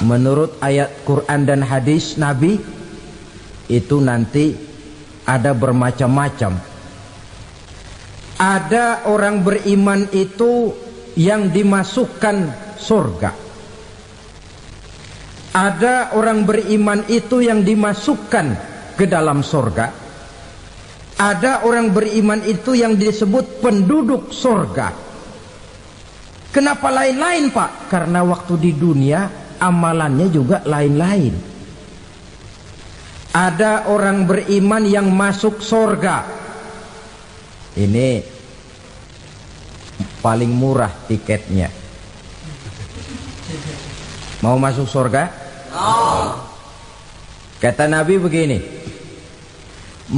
menurut ayat Quran dan hadis Nabi itu nanti ada bermacam-macam. Ada orang beriman itu yang dimasukkan surga. Ada orang beriman itu yang dimasukkan ke dalam surga. Ada orang beriman itu yang disebut penduduk surga. Kenapa lain-lain, Pak? Karena waktu di dunia amalannya juga lain-lain. Ada orang beriman yang masuk surga. Ini paling murah tiketnya. Mau masuk surga? Kata Nabi begini,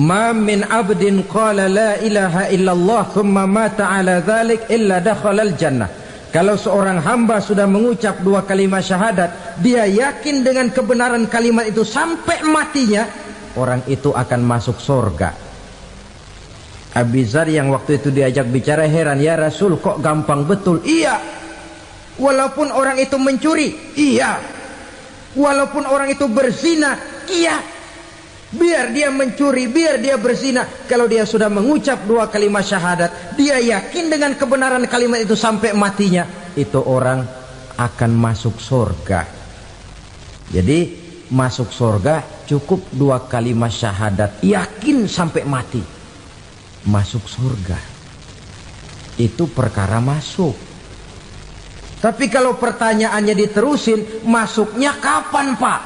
ma min abdin qala la ilaha illallah thumma mata ala dhalik illa dakhalal jannah. Kalau seorang hamba sudah mengucap dua kalimat syahadat, dia yakin dengan kebenaran kalimat itu sampai matinya, orang itu akan masuk surga. Abi Dzar yang waktu itu diajak bicara heran, ya Rasul kok gampang betul? Iya, walaupun orang itu mencuri, iya, walaupun orang itu berzina, iya. Biar dia mencuri, biar dia berzina, kalau dia sudah mengucap dua kalimat syahadat, dia yakin dengan kebenaran kalimat itu sampai matinya, itu orang akan masuk surga. Jadi masuk surga cukup dua kalimat syahadat, yakin sampai mati, masuk surga. Itu perkara masuk. Tapi kalau pertanyaannya diterusin, masuknya kapan, Pak?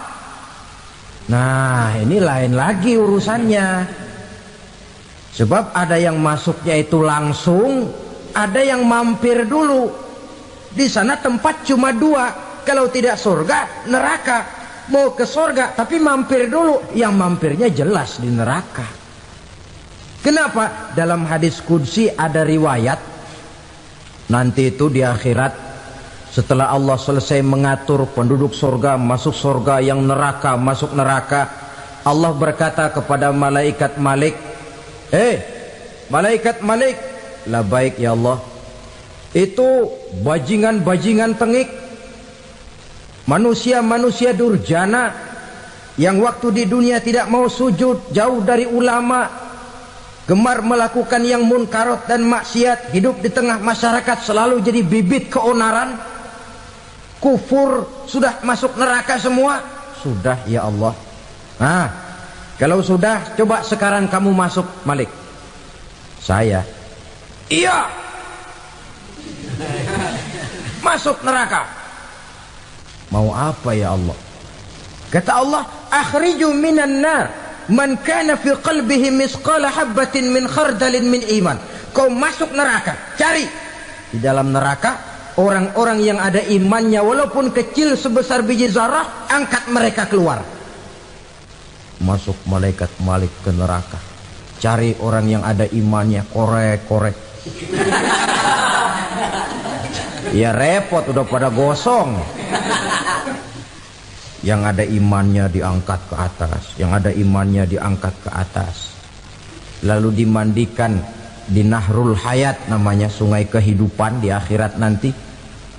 Nah, ini lain lagi urusannya. Sebab ada yang masuknya itu langsung, ada yang mampir dulu. Di sana tempat cuma dua, kalau tidak surga, neraka. Mau ke surga tapi mampir dulu, yang mampirnya jelas di neraka. Kenapa? Dalam hadis qudsi ada riwayat, nanti itu di akhirat, setelah Allah selesai mengatur penduduk surga masuk surga, yang neraka masuk neraka, Allah berkata kepada malaikat Malik, malaikat Malik, labaik ya Allah, itu bajingan-bajingan tengik, manusia-manusia durjana yang waktu di dunia tidak mau sujud, jauh dari ulama, gemar melakukan yang munkarat dan maksiat, hidup di tengah masyarakat selalu jadi bibit keonaran, kufur, sudah masuk neraka semua. Sudah ya Allah. Nah, kalau sudah, coba sekarang kamu masuk, Malik. Saya, iya, masuk neraka. Mau apa ya Allah? Kata Allah, akhriju minan nar man kana fi qalbihi misqala habbatin min khardalin min iman. Kau masuk neraka, cari di dalam neraka orang-orang yang ada imannya walaupun kecil sebesar biji zarah, angkat mereka keluar. Masuk malaikat Malik ke neraka, cari orang yang ada imannya, korek-korek. Ya repot, udah pada gosong. Yang ada imannya diangkat ke atas, yang ada imannya diangkat ke atas, lalu dimandikan di Nahrul Hayat, namanya sungai kehidupan di akhirat nanti.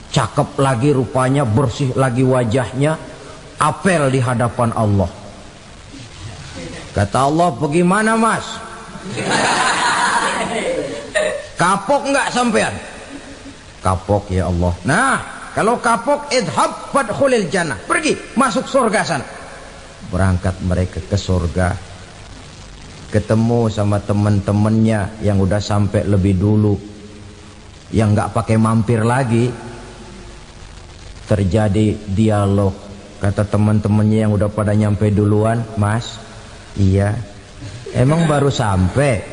Cakep lagi rupanya, bersih lagi wajahnya, apel di hadapan Allah. Kata Allah, bagaimana mas? Kapok nggak sampean? Kapok ya Allah. Nah, kalau kapok, idhab fadkhulil jannah, pergi masuk surga sana. Berangkat mereka ke surga, ketemu sama teman-temannya yang udah sampai lebih dulu, yang nggak pakai mampir lagi. Terjadi dialog. Kata teman-temannya yang udah pada nyampe duluan, mas, iya, emang baru sampai?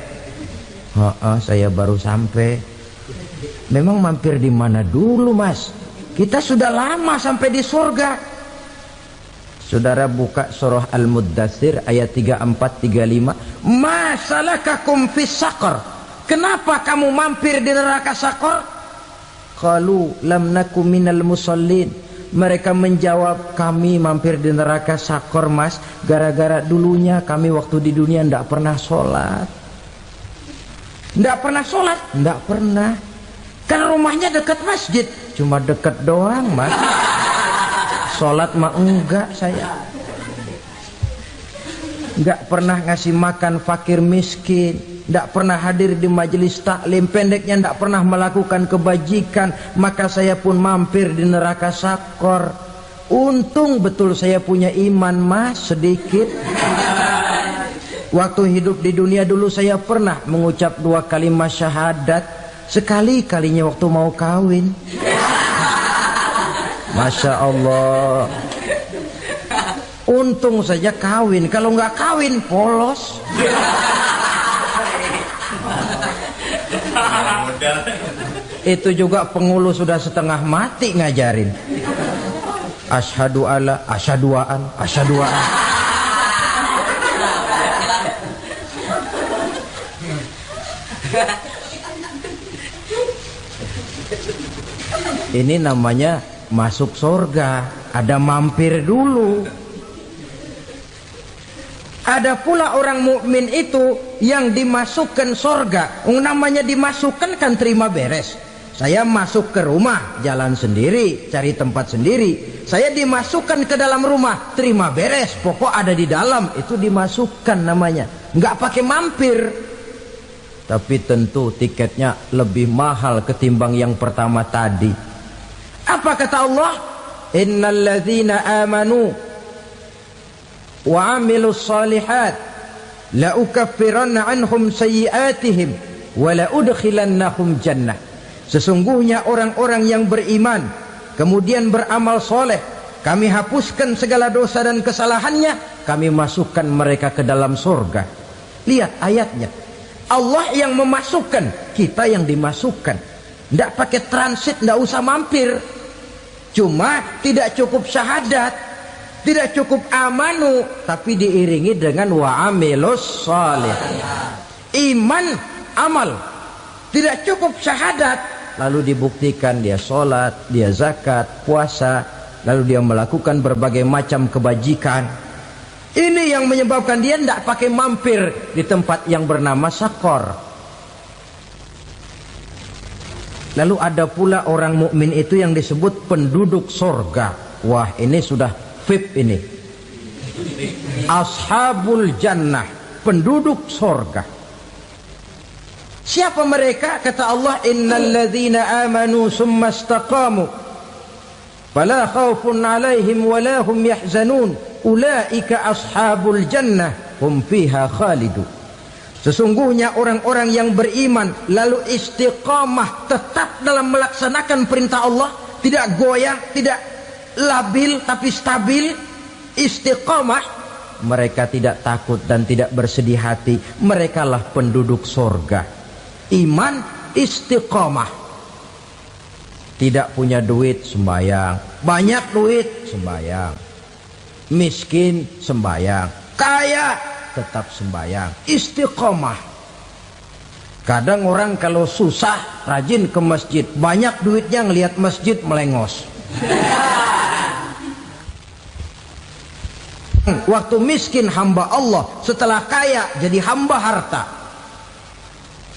Saya baru sampai. Memang mampir di mana dulu mas? Kita sudah lama sampai di surga. Saudara buka surah Al-Muddatsir ayat 34-35. Ma salakakum fis saqar? Kenapa kamu mampir di neraka Saqar? Qalu lam naku minal musallin. Mereka menjawab, kami mampir di neraka Saqar mas, gara-gara dulunya kami waktu di dunia tidak pernah sholat. Tidak pernah sholat? Tidak pernah. Kan rumahnya dekat masjid, cuma dekat doang mas. Sholat mah enggak saya. Enggak pernah ngasih makan fakir miskin, enggak pernah hadir di majelis taklim, pendeknya enggak pernah melakukan kebajikan, maka saya pun mampir di neraka sakor. Untung betul saya punya iman mas sedikit. Waktu hidup di dunia dulu saya pernah mengucap 2 kalimat syahadat, sekali-kalinya waktu mau kawin. Masya Allah. Untung saja kawin, kalau nggak kawin polos. Itu juga pengulu sudah setengah mati ngajarin. Asyhadu alla, asyaduaan, asyaduaan. Ini namanya masuk surga, ada mampir dulu. Ada pula orang mukmin itu yang dimasukkan surga. Namanya dimasukkan kan terima beres. Saya masuk ke rumah, jalan sendiri, cari tempat sendiri. Saya dimasukkan ke dalam rumah, terima beres. Pokok ada di dalam, itu dimasukkan namanya. Nggak pakai mampir. Tapi tentu tiketnya lebih mahal ketimbang yang pertama tadi. Apa kata Allah? Innal ladzina amanu wa amilus salihat la ukaffiranna anhum sayyi'atihim wa la udkhilannahum jannah. Sesungguhnya orang-orang yang beriman kemudian beramal soleh, kami hapuskan segala dosa dan kesalahannya, kami masukkan mereka ke dalam surga. Lihat ayatnya, Allah yang memasukkan, kita yang dimasukkan. Tidak pakai transit, tidak usah mampir. Cuma tidak cukup syahadat, tidak cukup amanu, tapi diiringi dengan wa'amilus salih. Iman, amal. Tidak cukup syahadat, lalu dibuktikan dia sholat, dia zakat, puasa, lalu dia melakukan berbagai macam kebajikan. Ini yang menyebabkan dia tidak pakai mampir di tempat yang bernama sakor. Lalu ada pula orang mukmin itu yang disebut penduduk sorga. Wah, ini sudah VIP ini. Ashabul jannah, penduduk sorga. Siapa mereka? Kata Allah, innal ladzina amanu summa istaqamu fala khaufun alaihim wala hum yahzanun ulaika ashabul jannah hum fiha khalidun. Sesungguhnya orang-orang yang beriman lalu istiqamah, tetap dalam melaksanakan perintah Allah, tidak goyah, tidak labil tapi stabil, istiqamah, mereka tidak takut dan tidak bersedih hati. Merekalah penduduk surga. Iman, istiqamah. Tidak punya duit, sembayang. Banyak duit, sembayang. Miskin, sembayang. Kaya, tetap sembayang. Istiqamah. Kadang orang kalau susah rajin ke masjid, banyak duitnya ngelihat masjid melengos. Waktu miskin hamba Allah, setelah kaya jadi hamba harta.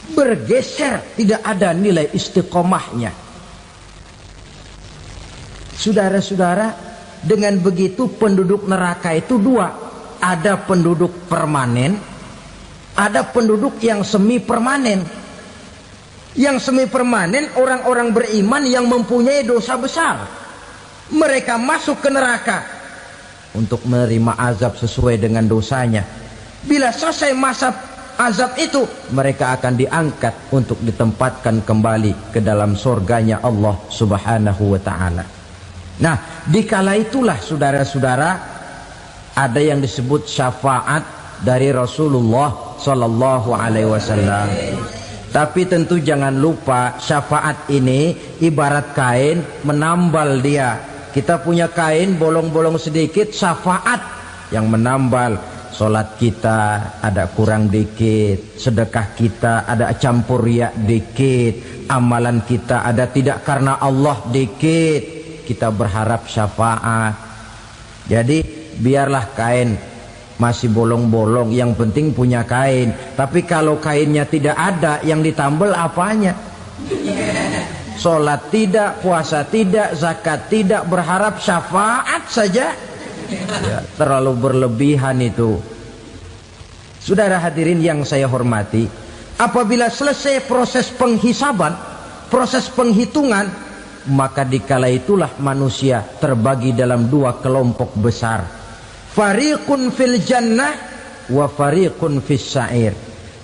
Bergeser, tidak ada nilai istiqomahnya. Saudara-saudara, dengan begitu penduduk neraka itu dua. Ada penduduk permanen, ada penduduk yang semi permanen. Yang semi permanen orang-orang beriman yang mempunyai dosa besar. Mereka masuk ke neraka untuk menerima azab sesuai dengan dosanya. Bila selesai masa azab itu, mereka akan diangkat untuk ditempatkan kembali ke dalam surganya Allah Subhanahu wa ta'ala. Nah, dikala itulah saudara-saudara, ada yang disebut syafaat dari Rasulullah Sallallahu Alaihi Wasallam. Tapi tentu jangan lupa, syafaat ini ibarat kain menambal dia. Kita punya kain bolong-bolong sedikit, syafaat yang menambal. Solat kita ada kurang dikit, sedekah kita ada campur riak dikit, amalan kita ada tidak karena Allah dikit, kita berharap syafaat. Jadi biarlah kain masih bolong-bolong, yang penting punya kain. Tapi kalau kainnya tidak ada, yang ditambal apanya? Sholat tidak, puasa tidak, zakat tidak, berharap syafaat saja. Ya, terlalu berlebihan itu. Saudara hadirin yang saya hormati, apabila selesai proses penghisaban, proses penghitungan, maka dikala itulah manusia terbagi dalam dua kelompok besar. Fariqun fil jannah wa fariqun fis sa'ir.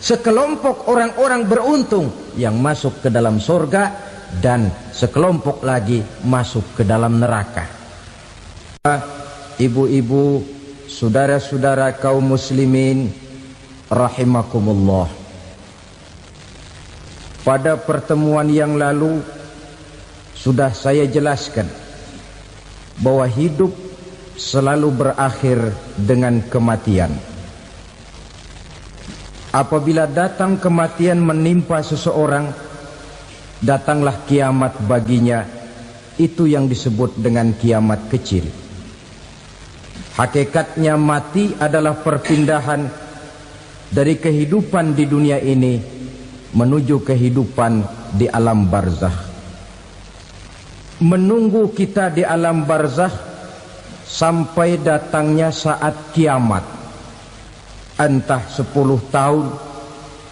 Sekelompok orang-orang beruntung yang masuk ke dalam surga, dan sekelompok lagi masuk ke dalam neraka. Ibu-ibu, saudara-saudara kaum muslimin rahimakumullah, pada pertemuan yang lalu sudah saya jelaskan bahwa hidup selalu berakhir dengan kematian. Apabila datang kematian menimpa seseorang, datanglah kiamat baginya. Itu yang disebut dengan kiamat kecil. Hakikatnya mati adalah perpindahan dari kehidupan di dunia ini menuju kehidupan di alam barzakh. Menunggu kita di alam barzakh sampai datangnya saat kiamat. Entah 10 tahun,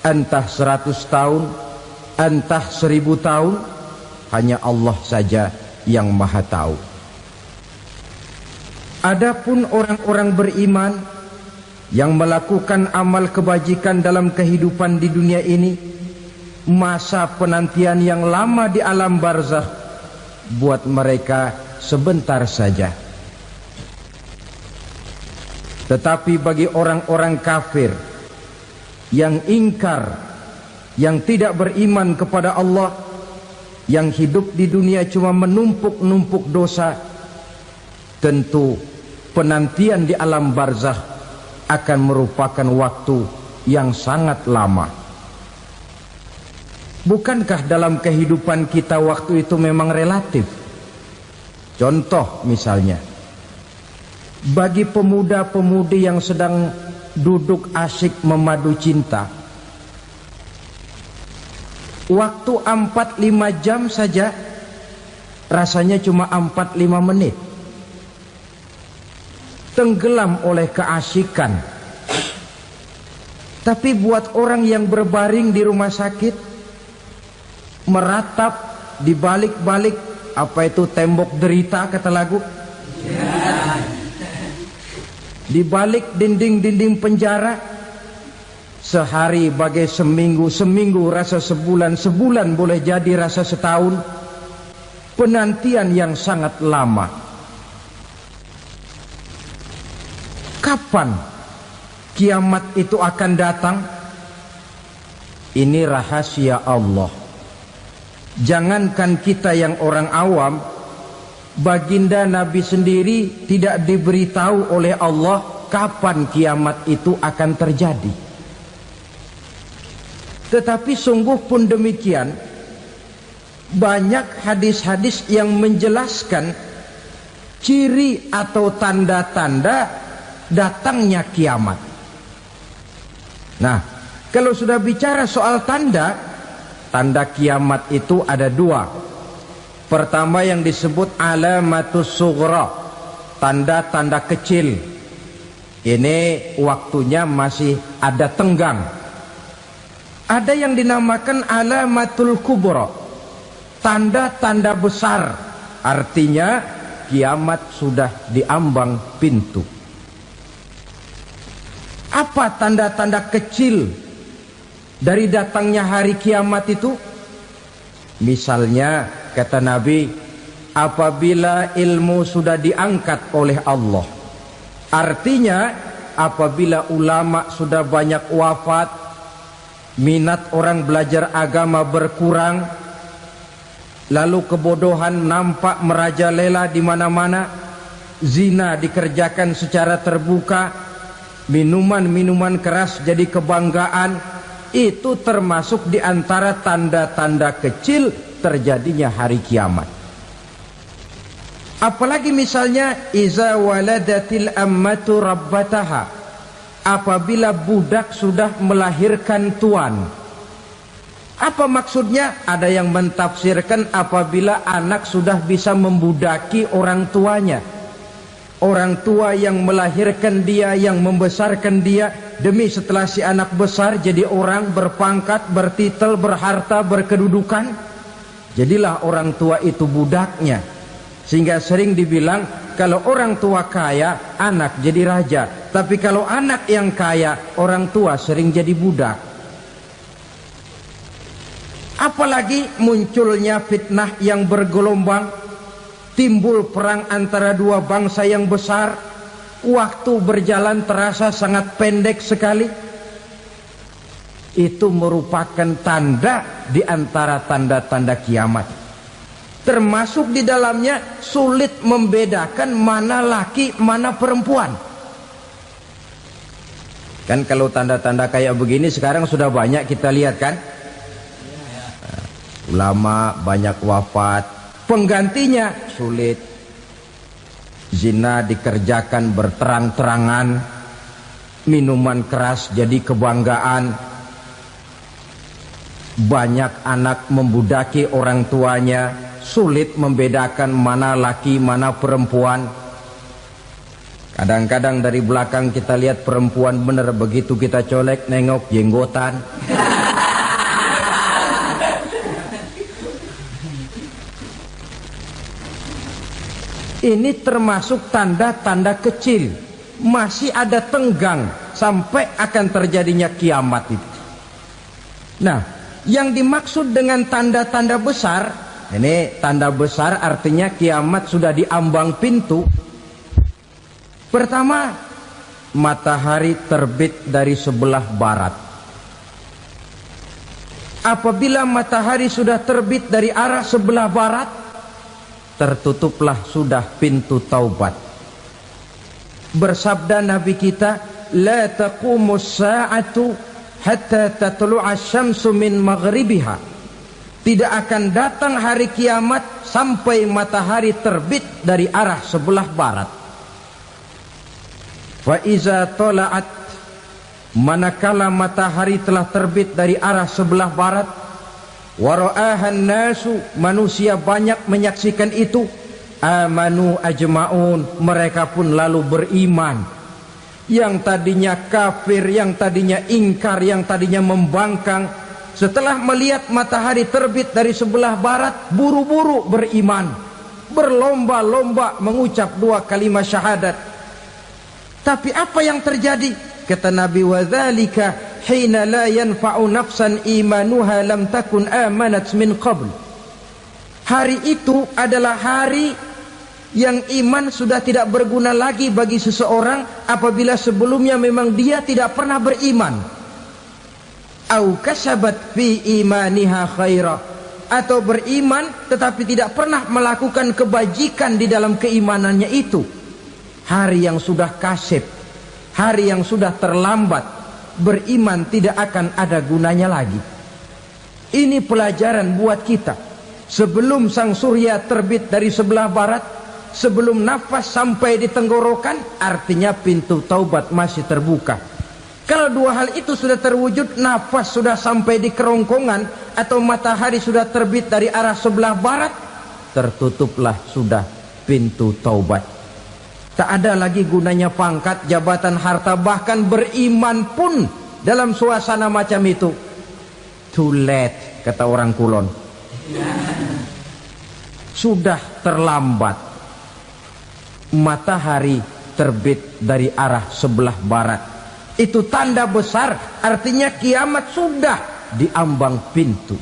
entah 100 tahun, entah 1000 tahun, hanya Allah saja yang maha tahu. Adapun orang-orang beriman yang melakukan amal kebajikan dalam kehidupan di dunia ini, masa penantian yang lama di alam barzakh buat mereka sebentar saja. Tetapi bagi orang-orang kafir yang ingkar, yang tidak beriman kepada Allah, yang hidup di dunia cuma menumpuk-numpuk dosa, tentu penantian di alam barzakh akan merupakan waktu yang sangat lama. Bukankah dalam kehidupan kita waktu itu memang relatif? Contoh misalnya, bagi pemuda-pemudi yang sedang duduk asyik memadu cinta, waktu 4-5 jam saja rasanya cuma 4-5 menit. Tenggelam oleh keasikan. Tapi buat orang yang berbaring di rumah sakit, meratap di balik-balik apa itu tembok derita kata lagu, di balik dinding-dinding penjara, sehari bagai seminggu, seminggu rasa sebulan, sebulan boleh jadi rasa setahun. Penantian yang sangat lama. Kapan kiamat itu akan datang? Ini rahasia Allah. Jangankan kita yang orang awam, baginda Nabi sendiri tidak diberitahu oleh Allah kapan kiamat itu akan terjadi. Tetapi sungguh pun demikian, banyak hadis-hadis yang menjelaskan ciri atau tanda-tanda datangnya kiamat. Nah, kalau sudah bicara soal tanda, tanda kiamat itu ada dua. Pertama yang disebut alamatus sughra, tanda-tanda kecil. Ini waktunya masih ada tenggang. Ada yang dinamakan alamatul kubra, tanda-tanda besar. Artinya kiamat sudah diambang pintu. Apa tanda-tanda kecil dari datangnya hari kiamat itu? Misalnya kata Nabi, apabila ilmu sudah diangkat oleh Allah, artinya apabila ulama sudah banyak wafat, minat orang belajar agama berkurang, lalu kebodohan nampak merajalela di mana-mana, zina dikerjakan secara terbuka, minuman-minuman keras jadi kebanggaan, itu termasuk di antara tanda-tanda kecil terjadinya hari kiamat. Apalagi misalnya iza waladatil ammatu rabbataha, apabila budak sudah melahirkan tuan. Apa maksudnya? Ada yang mentafsirkan apabila anak sudah bisa membudaki orang tuanya. Orang tua yang melahirkan dia, yang membesarkan dia, demi setelah si anak besar jadi orang berpangkat, bertitel, berharta, berkedudukan, jadilah orang tua itu budaknya. Sehingga sering dibilang kalau orang tua kaya, anak jadi raja. Tapi kalau anak yang kaya, orang tua sering jadi budak. Apalagi munculnya fitnah yang bergelombang, timbul perang antara dua bangsa yang besar, waktu berjalan terasa sangat pendek sekali. Itu merupakan tanda di antara tanda-tanda kiamat. Termasuk di dalamnya sulit membedakan mana laki, mana perempuan. Kan kalau tanda-tanda kayak begini sekarang sudah banyak kita lihat kan? Ulama banyak wafat, penggantinya sulit. Zina dikerjakan berterang-terangan, minuman keras jadi kebanggaan, banyak anak membudaki orang tuanya, sulit membedakan mana laki mana perempuan. Kadang-kadang dari belakang kita lihat perempuan bener, begitu kita colek nengok jenggotan. Ini termasuk tanda-tanda kecil, masih ada tenggang sampai akan terjadinya kiamat itu. Nah, yang dimaksud dengan tanda-tanda besar, ini tanda besar artinya kiamat sudah diambang pintu. Pertama, matahari terbit dari sebelah barat. Apabila matahari sudah terbit dari arah sebelah barat, tertutuplah sudah pintu taubat. Bersabda Nabi kita, la taqumus sa'atu hatta tatlu'a syamsu min maghribiha. Tidak akan datang hari kiamat sampai matahari terbit dari arah sebelah barat. Fa iza tala'at, manakala matahari telah terbit dari arah sebelah barat, wara'ahan nasu, manusia banyak menyaksikan itu, amanu ajma'un, mereka pun lalu beriman. Yang tadinya kafir, yang tadinya ingkar, yang tadinya membangkang, setelah melihat matahari terbit dari sebelah barat, buru-buru beriman, berlomba-lomba mengucap dua kalimat syahadat. Tapi apa yang terjadi? Kata Nabi, wadzalika hina la yanfa'u nafsan imanuha lam takun amanat min qabl. Hari itu adalah hari yang iman sudah tidak berguna lagi bagi seseorang apabila sebelumnya memang dia tidak pernah beriman. Au kasabat fi imaniha khaira, atau beriman tetapi tidak pernah melakukan kebajikan di dalam keimanannya itu. Hari yang sudah kasib, hari yang sudah terlambat, beriman tidak akan ada gunanya lagi. Ini pelajaran buat kita. Sebelum sang surya terbit dari sebelah barat, sebelum nafas sampai di tenggorokan, artinya pintu taubat masih terbuka. Kalau dua hal itu sudah terwujud, nafas sudah sampai di kerongkongan atau matahari sudah terbit dari arah sebelah barat, tertutuplah sudah pintu taubat. Tak ada lagi gunanya pangkat, jabatan, harta, bahkan beriman pun dalam suasana macam itu too late, kata orang Kulon. Sudah terlambat. Matahari terbit dari arah sebelah barat, itu tanda besar, artinya kiamat sudah diambang pintu.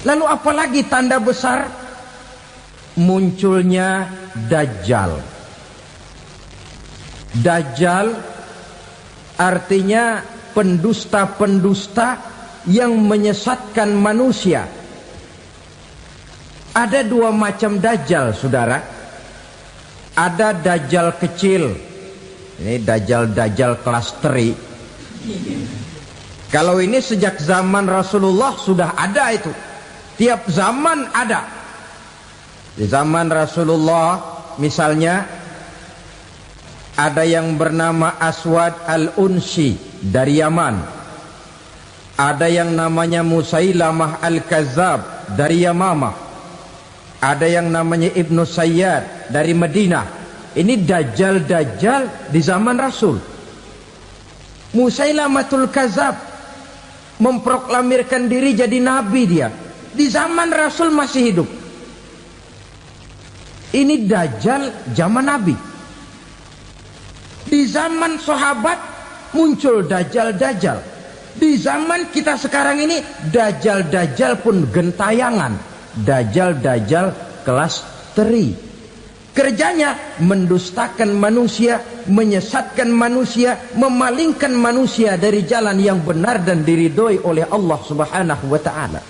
Lalu apalagi tanda besar? Munculnya Dajjal. Dajjal artinya pendusta-pendusta yang menyesatkan manusia. Ada dua macam Dajjal, saudara. Ada Dajjal kecil, ini Dajjal kelas teri. Kalau ini sejak zaman Rasulullah sudah ada itu. Tiap zaman ada. Di zaman Rasulullah misalnya ada yang bernama Aswad al-Unsi dari Yaman. Ada yang namanya Musailamah Al-Kazzab dari Yamamah. Ada yang namanya Ibnu Sayyad dari Madinah. Ini dajjal-dajjal di zaman Rasul. Musailamatul Kazzab memproklamirkan diri jadi nabi dia. Di zaman Rasul masih hidup. Ini dajjal zaman Nabi. Di zaman sahabat muncul dajjal-dajjal. Di zaman kita sekarang ini dajjal-dajjal pun gentayangan. Dajjal-dajjal kelas teri. Kerjanya mendustakan manusia, menyesatkan manusia, memalingkan manusia dari jalan yang benar dan diridhoi oleh Allah Subhanahu wa taala.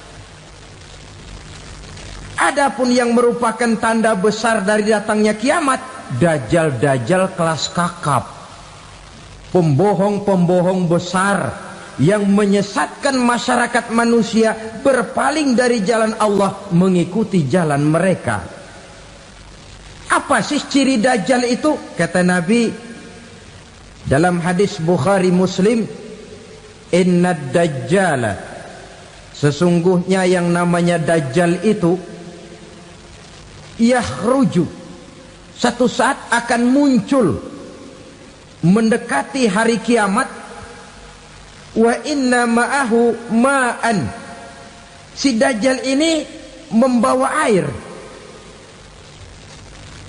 Adapun yang merupakan tanda besar dari datangnya kiamat, dajjal-dajjal kelas kakap. Pembohong-pembohong besar yang menyesatkan masyarakat manusia berpaling dari jalan Allah mengikuti jalan mereka. Apa sih ciri dajjal itu? Kata Nabi dalam hadis Bukhari Muslim, innad dajjala, sesungguhnya yang namanya dajjal itu yakhruju, satu saat akan muncul mendekati hari kiamat. Wa inna ma'ahu ma'an, si dajjal ini membawa air.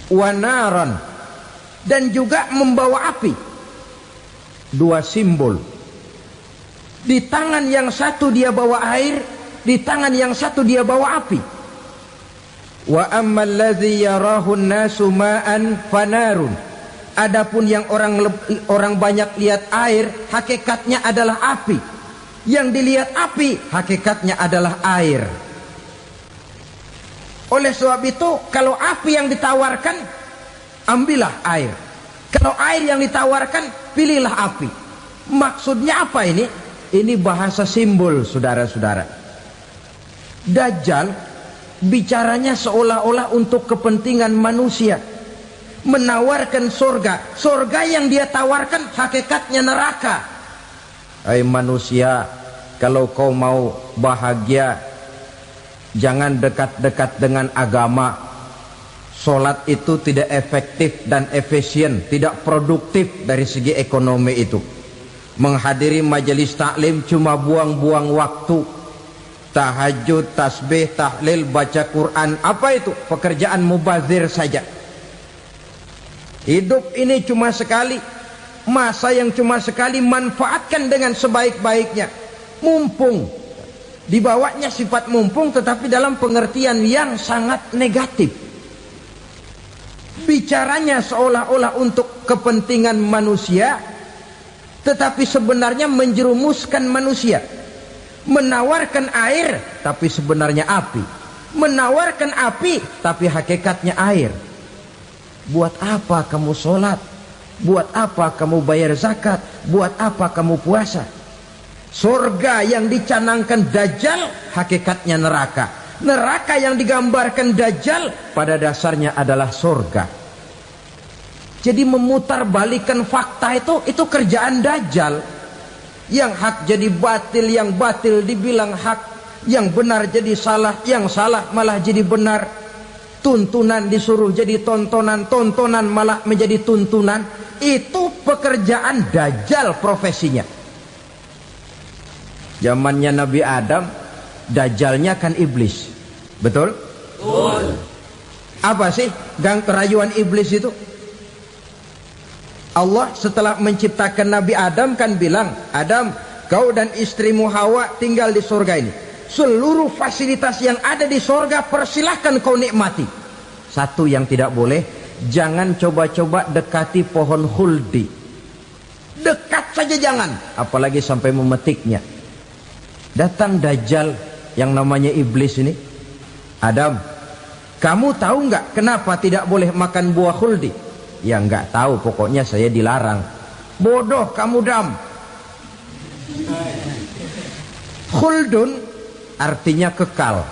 Wa naran, dan juga membawa api. Dua simbol. Di tangan yang satu dia bawa air, di tangan yang satu dia bawa api. Wa ammal ladzi yarahu an-nasu ma'an fanarun, adapun yang orang banyak lihat air, hakikatnya adalah api. Yang dilihat api, hakikatnya adalah air. Oleh sebab itu, kalau api yang ditawarkan, ambillah air. Kalau air yang ditawarkan, pilihlah api. Maksudnya apa ini? Ini bahasa simbol, saudara-saudara. Dajjal bicaranya seolah-olah untuk kepentingan manusia, menawarkan surga. Surga yang dia tawarkan hakikatnya neraka. Hai manusia, kalau kau mau bahagia, jangan dekat-dekat dengan agama. Solat itu tidak efektif dan efisien, tidak produktif dari segi ekonomi itu. Menghadiri majelis taklim cuma buang-buang waktu. Tahajud, tasbih, tahlil, baca Quran, apa itu? Pekerjaan mubazir saja. Hidup ini cuma sekali, masa yang cuma sekali, manfaatkan dengan sebaik-baiknya. Mumpung, dibawanya sifat mumpung tetapi dalam pengertian yang sangat negatif. Bicaranya seolah-olah untuk kepentingan manusia, tetapi sebenarnya menjerumuskan manusia. Menawarkan air, tapi sebenarnya api. Menawarkan api, tapi hakikatnya air. Buat apa kamu sholat? Buat apa kamu bayar zakat? Buat apa kamu puasa? Surga yang dicanangkan Dajjal, hakikatnya neraka. Neraka yang digambarkan Dajjal, pada dasarnya adalah surga. Jadi memutarbalikan fakta itu kerjaan Dajjal. Yang hak jadi batil, yang batil dibilang hak, yang benar jadi salah, yang salah malah jadi benar. Tuntunan disuruh jadi tontonan, tontonan malah menjadi tuntunan. Itu pekerjaan Dajjal profesinya. Zamannya Nabi Adam, Dajjalnya kan iblis. Betul? Betul. Apa sih gang kerayuan iblis itu? Allah setelah menciptakan Nabi Adam kan bilang, Adam, kau dan istrimu Hawa tinggal di surga ini. Seluruh fasilitas yang ada di surga persilahkan kau nikmati. Satu yang tidak boleh, jangan coba-coba dekati pohon khuldi. Dekat saja jangan, apalagi sampai memetiknya. Datang Dajjal yang namanya iblis ini. Adam, kamu tahu nggak kenapa tidak boleh makan buah khuldi? Ya nggak tahu, pokoknya saya dilarang. Bodoh kamu Dam. Khuldun artinya kekal.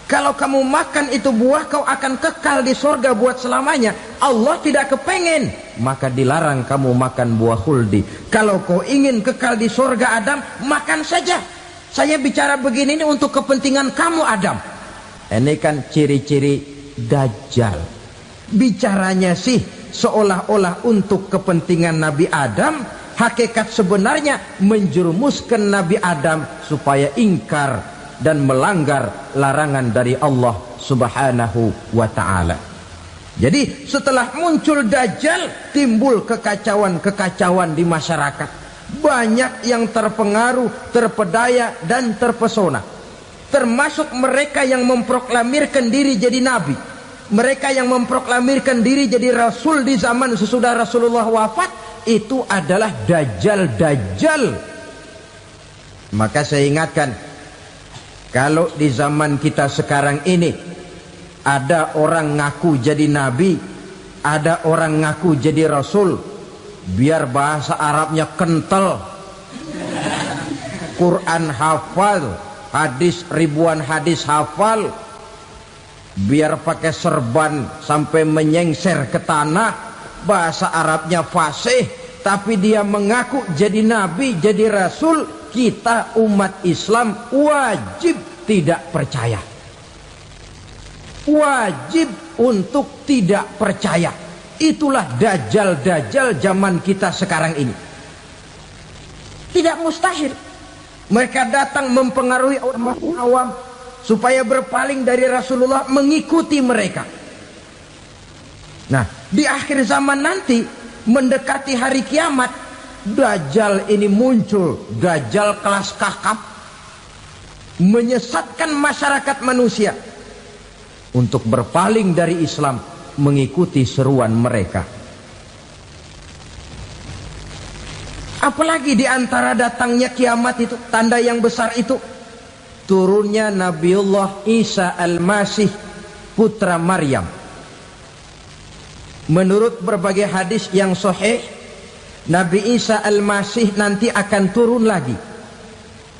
Kalau kamu makan itu buah, kau akan kekal di surga buat selamanya. Allah tidak kepengen, maka dilarang kamu makan buah khuldi. Kalau kau ingin kekal di surga Adam, makan saja. Saya bicara begini ini untuk kepentingan kamu Adam. Ini kan ciri-ciri Dajjal. Bicaranya sih seolah-olah untuk kepentingan Nabi Adam, hakikat sebenarnya menjerumuskan Nabi Adam supaya ingkar dan melanggar larangan dari Allah Subhanahu wa ta'ala. Jadi setelah muncul Dajjal, timbul kekacauan-kekacauan di masyarakat. Banyak yang terpengaruh, terpedaya dan terpesona. Termasuk mereka yang memproklamirkan diri jadi nabi, mereka yang memproklamirkan diri jadi rasul di zaman sesudah Rasulullah wafat. Itu adalah Dajjal. Maka saya ingatkan, kalau di zaman kita sekarang ini ada orang ngaku jadi nabi, ada orang ngaku jadi rasul, biar bahasa Arabnya kental, Quran hafal, hadis ribuan hadis hafal, biar pakai serban sampai menyengser ke tanah, bahasa Arabnya fasih, tapi dia mengaku jadi nabi, jadi rasul, kita umat Islam wajib tidak percaya. Wajib untuk tidak percaya. Itulah Dajjal zaman kita sekarang ini. Tidak mustahil mereka datang mempengaruhi orang awam supaya berpaling dari Rasulullah, mengikuti mereka. Nah, di akhir zaman nanti, mendekati hari kiamat, Dajjal ini muncul. Dajjal kelas kakap, menyesatkan masyarakat manusia untuk berpaling dari Islam, mengikuti seruan mereka. Apalagi di antara datangnya kiamat itu, tanda yang besar itu, turunnya Nabiullah Isa Al-Masih, putra Maryam. Menurut berbagai hadis yang sahih, Nabi Isa Al-Masih nanti akan turun lagi.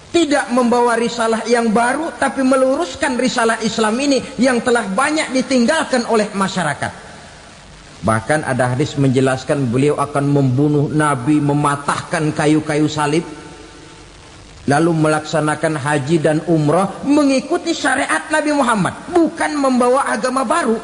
Tidak membawa risalah yang baru, tapi meluruskan risalah Islam ini yang telah banyak ditinggalkan oleh masyarakat. Bahkan ada hadis menjelaskan beliau akan membunuh Nabi, mematahkan kayu-kayu salib, lalu melaksanakan haji dan umrah mengikuti syariat Nabi Muhammad, bukan membawa agama baru.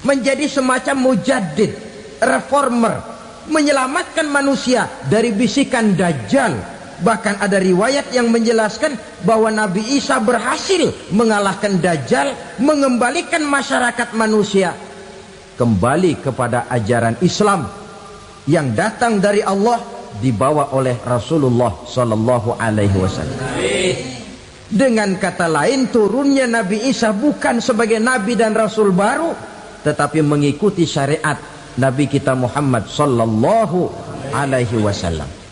Menjadi semacam mujaddid, reformer, menyelamatkan manusia dari bisikan Dajjal. Bahkan ada riwayat yang menjelaskan bahwa Nabi Isa berhasil mengalahkan Dajjal, mengembalikan masyarakat manusia kembali kepada ajaran Islam yang datang dari Allah, dibawa oleh Rasulullah Sallallahu Alaihi Wasallam. Dengan kata lain, turunnya Nabi Isa bukan sebagai Nabi dan Rasul baru, tetapi mengikuti syariat Nabi kita Muhammad Sallallahu Alaihi Wasallam.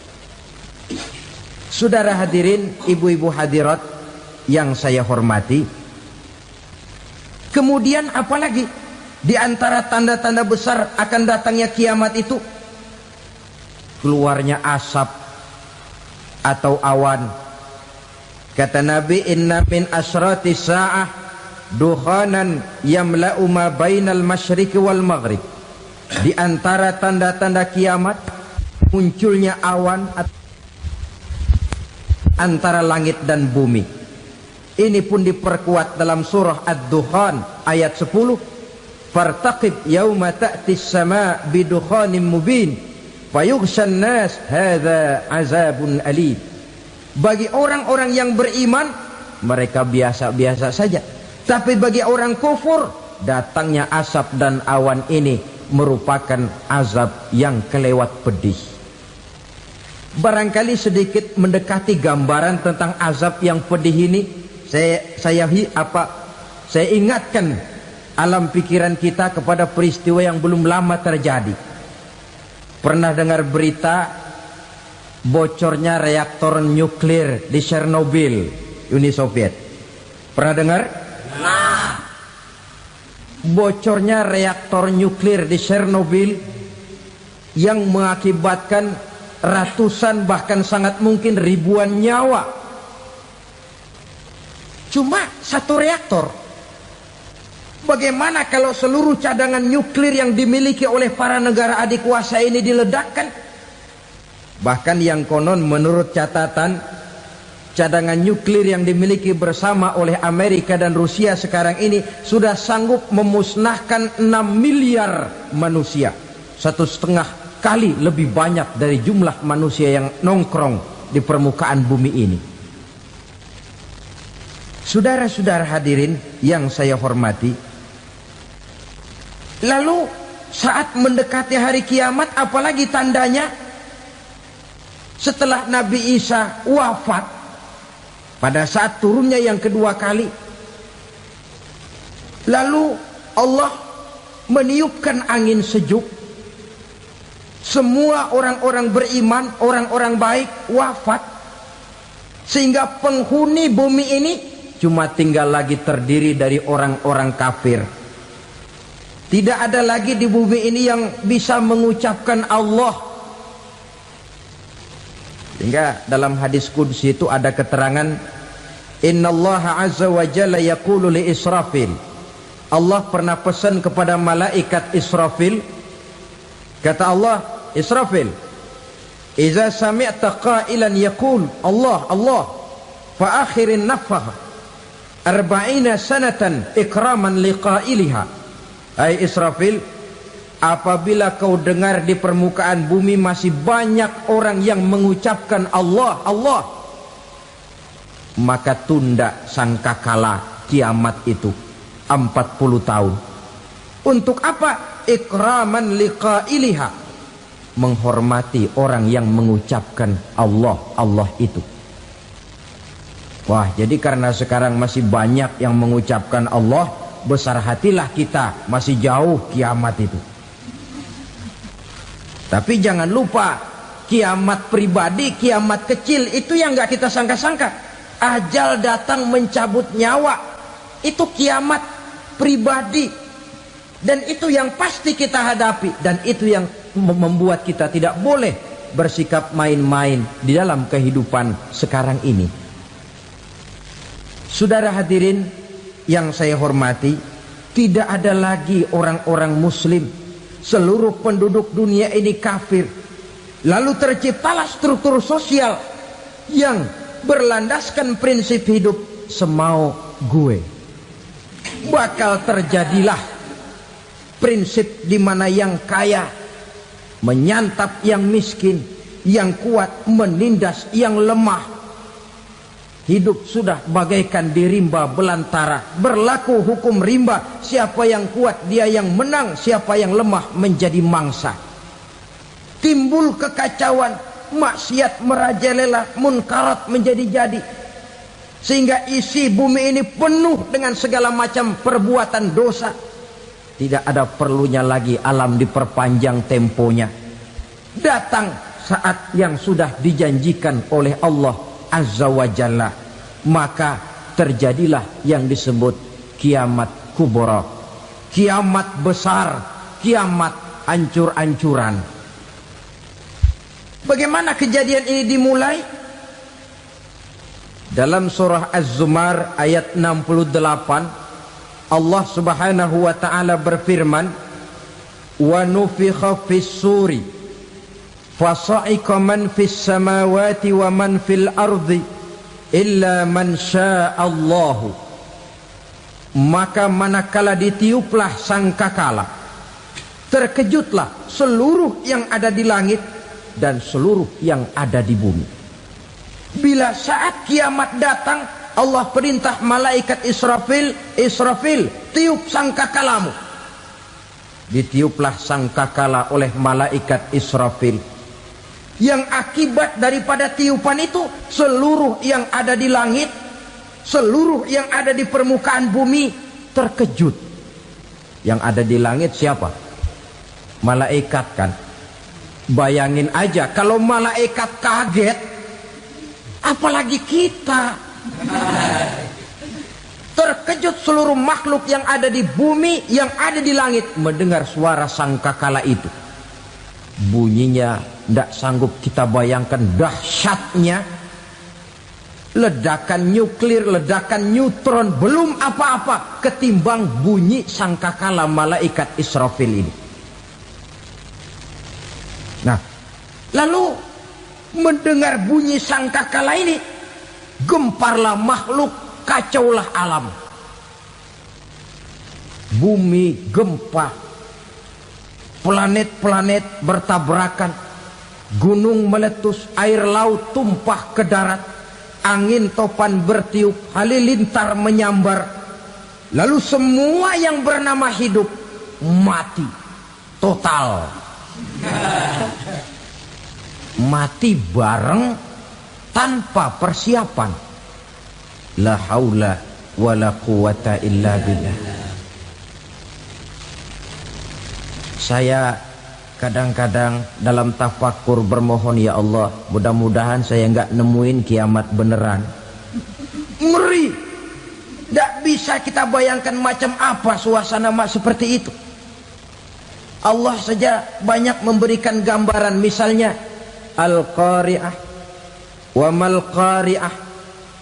Saudara hadirin, ibu-ibu hadirat yang saya hormati, kemudian apalagi di antara tanda-tanda besar akan datangnya kiamat itu? Keluarnya asap atau awan. Kata Nabi, inna min asratis sa'ah dukhanan yamla'u ma bainal masyriqi wal maghrib. Di antara tanda-tanda kiamat, munculnya awan antara langit dan bumi. Ini pun diperkuat dalam surah Ad-Dukhan ayat 10. Fartaqib yauma ta'tis sama' bidukhanim mubin fayughshan nas hadza azabun alim. Bagi orang-orang yang beriman, mereka biasa-biasa saja. Tapi bagi orang kufur, datangnya asap dan awan ini merupakan azab yang kelewat pedih. Barangkali sedikit mendekati gambaran tentang azab yang pedih ini, saya ingatkan alam pikiran kita kepada peristiwa yang belum lama terjadi. Pernah dengar berita bocornya reaktor nuklir di Chernobyl, Uni Soviet? Pernah dengar? Nah, bocornya reaktor nuklir di Chernobyl yang mengakibatkan ratusan bahkan sangat mungkin ribuan nyawa. Cuma satu reaktor. Bagaimana kalau seluruh cadangan nuklir yang dimiliki oleh para negara adikuasa ini diledakkan? Bahkan yang konon menurut catatan cadangan nuklir yang dimiliki bersama oleh Amerika dan Rusia sekarang ini sudah sanggup memusnahkan 6 miliar manusia, 1,5 kali lebih banyak dari jumlah manusia yang nongkrong di permukaan bumi ini. Saudara-saudara hadirin yang saya hormati, lalu saat mendekati hari kiamat, apalagi tandanya setelah Nabi Isa wafat, pada saat turunnya yang kedua kali, lalu Allah meniupkan angin sejuk, semua orang-orang beriman, orang-orang baik wafat, sehingga penghuni bumi ini cuma tinggal lagi terdiri dari orang-orang kafir. Tidak ada lagi di bumi ini yang bisa mengucapkan Allah. Sehingga dalam hadis qudsi itu ada keterangan, innallaha azza wa jalla yaqulu li Israfil. Allah pernah pesan kepada malaikat Israfil, kata Allah, Israfil, idza sami'ta qailan yaqul Allah Allah fa akhirin nafakh 40 sanatan ikraman liqailiha. Hai Israfil, apabila kau dengar di permukaan bumi masih banyak orang yang mengucapkan Allah Allah, maka tunda sangkakala kiamat itu 40 tahun. Untuk apa? Ikraman liqailiha, menghormati orang yang mengucapkan Allah Allah itu. Wah, jadi karena sekarang masih banyak yang mengucapkan Allah, besar hatilah kita, masih jauh kiamat itu. Tapi jangan lupa, kiamat pribadi, kiamat kecil itu yang gak kita sangka-sangka. Ajal datang mencabut nyawa, itu kiamat pribadi, dan itu yang pasti kita hadapi, dan itu yang membuat kita tidak boleh bersikap main-main di dalam kehidupan sekarang ini. Saudara hadirin yang saya hormati, tidak ada lagi orang-orang muslim. Seluruh penduduk dunia ini kafir. Lalu terciptalah struktur sosial yang berlandaskan prinsip hidup semau gue. Bakal terjadilah prinsip di mana yang kaya menyantap yang miskin, yang kuat menindas yang lemah. Hidup sudah bagaikan di rimba belantara, berlaku hukum rimba, siapa yang kuat dia yang menang, siapa yang lemah menjadi mangsa. Timbul kekacauan, maksiat merajalela, munkarat menjadi-jadi, sehingga isi bumi ini penuh dengan segala macam perbuatan dosa. Tidak ada perlunya lagi alam diperpanjang temponya. Datang saat yang sudah dijanjikan oleh Allah Azza wa Jalla, maka terjadilah yang disebut kiamat kubra, kiamat besar, kiamat ancur-ancuran. Bagaimana kejadian ini dimulai? Dalam surah Az-Zumar ayat 68, Allah Subhanahu wa taala berfirman, wa nufikha fis suri fasa'iqa man fis samawati wa man fil ardi illa man sya'allahu. Maka manakala ditiuplah sangkakala, terkejutlah seluruh yang ada di langit dan seluruh yang ada di bumi. Bila saat kiamat datang, Allah perintah malaikat Israfil, Israfil, tiup sangkakalamu. Ditiuplah sangkakala oleh malaikat Israfil. Yang akibat daripada tiupan itu, seluruh yang ada di langit, seluruh yang ada di permukaan bumi terkejut. Yang ada di langit siapa? Malaikat kan. Bayangin aja kalau malaikat kaget, apalagi kita. Terkejut seluruh makhluk yang ada di bumi, yang ada di langit mendengar suara sangkakala itu. Bunyinya tidak sanggup kita bayangkan dahsyatnya. Ledakan nuklir, ledakan neutron, belum apa-apa ketimbang bunyi sangkakala malaikat Israfil ini. Nah, lalu mendengar bunyi sangkakala ini, gemparlah makhluk, kacaulah alam. Bumi gempa, planet-planet bertabrakan, gunung meletus, air laut tumpah ke darat, angin topan bertiup, halilintar menyambar. Lalu semua yang bernama hidup mati total. Mati bareng tanpa persiapan. La haula wala quwata illa billah. Saya kadang-kadang dalam tafakur bermohon, ya Allah, mudah-mudahan saya enggak nemuin kiamat beneran. Ngeri. Tidak bisa kita bayangkan macam apa suasana seperti itu. Allah saja banyak memberikan gambaran, misalnya Al-Qari'ah, wa mal qari'ah,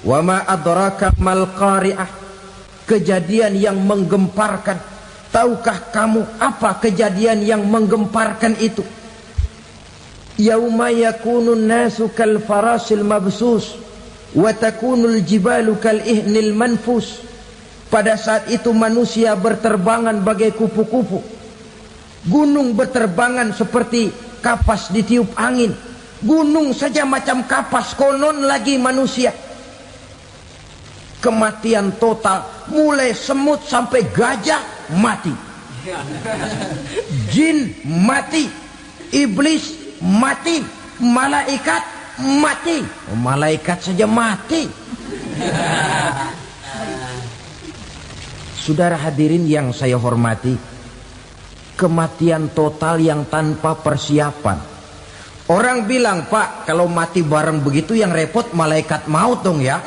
wa ma adraka mal qari'ah. Kejadian yang menggemparkan. Tahukah kamu apa kejadian yang menggemparkan itu? Yauma yakunun nasu kal farasil mabsus wa takunul jibalu kal ihnil manfus. Pada saat itu manusia berterbangan bagai kupu-kupu, gunung berterbangan seperti kapas ditiup angin. Gunung saja macam kapas, konon lagi manusia. Kematian total, mulai semut sampai gajah mati, jin mati, iblis mati, malaikat mati. Malaikat saja mati. Saudara hadirin yang saya hormati, kematian total yang tanpa persiapan. Orang bilang, Pak, kalau mati bareng begitu yang repot malaikat maut dong ya.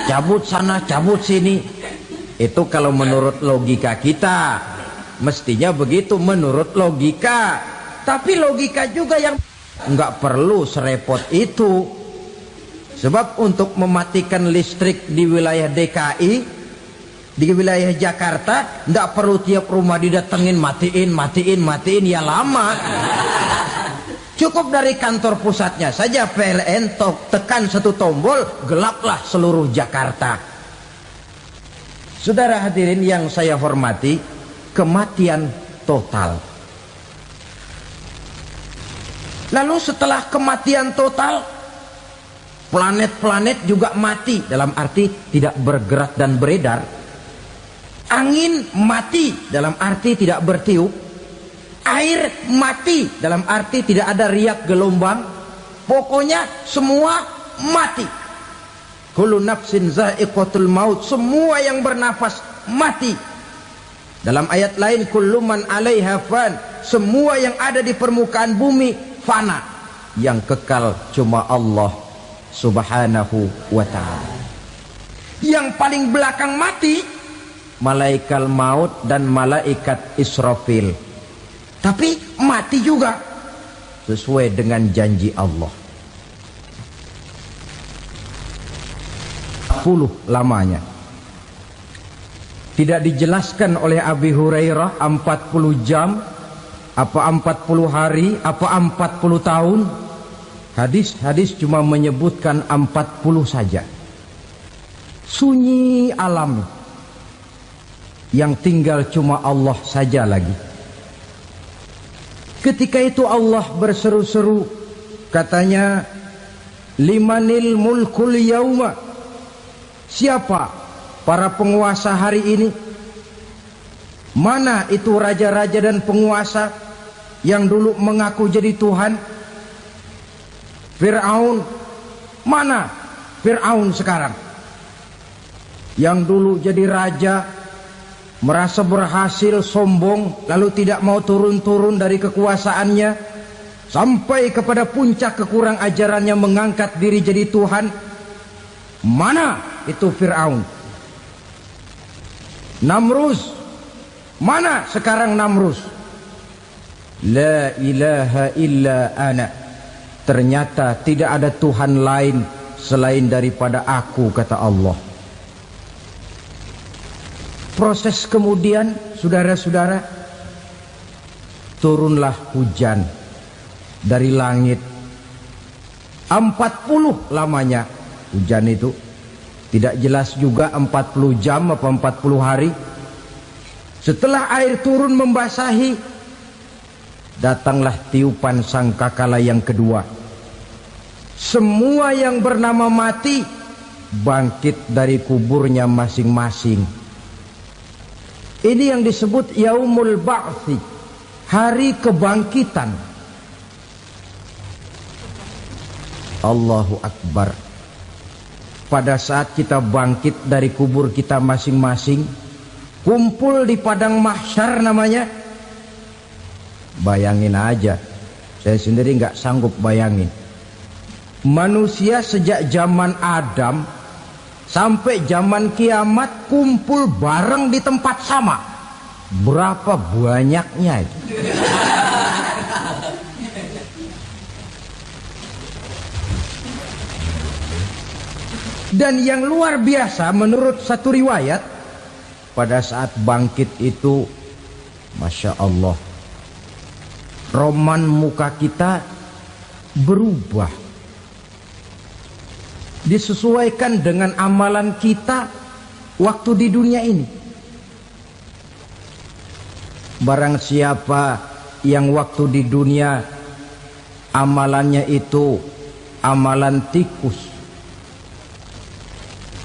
Cabut sana, cabut sini. Itu kalau menurut logika kita, mestinya begitu menurut logika. Tapi logika juga yang nggak perlu serepot itu. Sebab untuk mematikan listrik di wilayah DKI, di wilayah Jakarta, nggak perlu tiap rumah didatengin, matiin, ya lama. Cukup dari kantor pusatnya saja PLN, tekan satu tombol, gelaplah seluruh Jakarta. Saudara hadirin yang saya hormati, kematian total. Lalu setelah kematian total, planet-planet juga mati, dalam arti tidak bergerak dan beredar. Angin mati, dalam arti tidak bertiup. Air mati, dalam arti tidak ada riak gelombang. Pokoknya semua mati. Kullu nafsin za'iqatul maut, semua yang bernafas mati. Dalam ayat lain, kullu man 'alaiha fan, semua yang ada di permukaan bumi fana. Yang kekal cuma Allah Subhanahu wa ta'ala. Yang paling belakang mati malaikat maut dan malaikat Israfil. Tapi mati juga sesuai dengan janji Allah. 40 lamanya. Tidak dijelaskan oleh Abi Hurairah 40 jam, apa 40 hari, apa 40 tahun. Hadis-hadis cuma menyebutkan 40 saja. Sunyi alam, yang tinggal cuma Allah saja lagi. Ketika itu Allah berseru-seru, katanya, limanil mulkul yauma, siapa para penguasa hari ini? Mana itu raja-raja dan penguasa yang dulu mengaku jadi Tuhan? Fir'aun, mana Fir'aun sekarang? Yang dulu jadi raja, merasa berhasil, sombong, lalu tidak mau turun-turun dari kekuasaannya, sampai kepada puncak kekurang ajarannya mengangkat diri jadi Tuhan. Mana itu Fir'aun? Namrus, mana sekarang Namrus? La ilaha illa ana, ternyata tidak ada Tuhan lain selain daripada aku, kata Allah. Proses kemudian, saudara-saudara, turunlah hujan dari langit. 40 lamanya hujan itu. Tidak jelas juga 40 jam apa 40 hari. Setelah air turun membasahi, datanglah tiupan sangkakala yang kedua. Semua yang bernama mati bangkit dari kuburnya masing-masing. Ini yang disebut Yaumul Ba'thi, hari kebangkitan. Allahu Akbar. Pada saat kita bangkit dari kubur kita masing-masing, kumpul di padang mahsyar namanya. Bayangin aja, saya sendiri nggak sanggup bayangin. Manusia sejak zaman Adam sampai zaman kiamat kumpul bareng di tempat sama. Berapa banyaknya itu? Dan yang luar biasa menurut satu riwayat, pada saat bangkit itu, Masya Allah, roman muka kita berubah, disesuaikan dengan amalan kita waktu di dunia ini. Barang siapa yang waktu di dunia amalannya itu amalan tikus,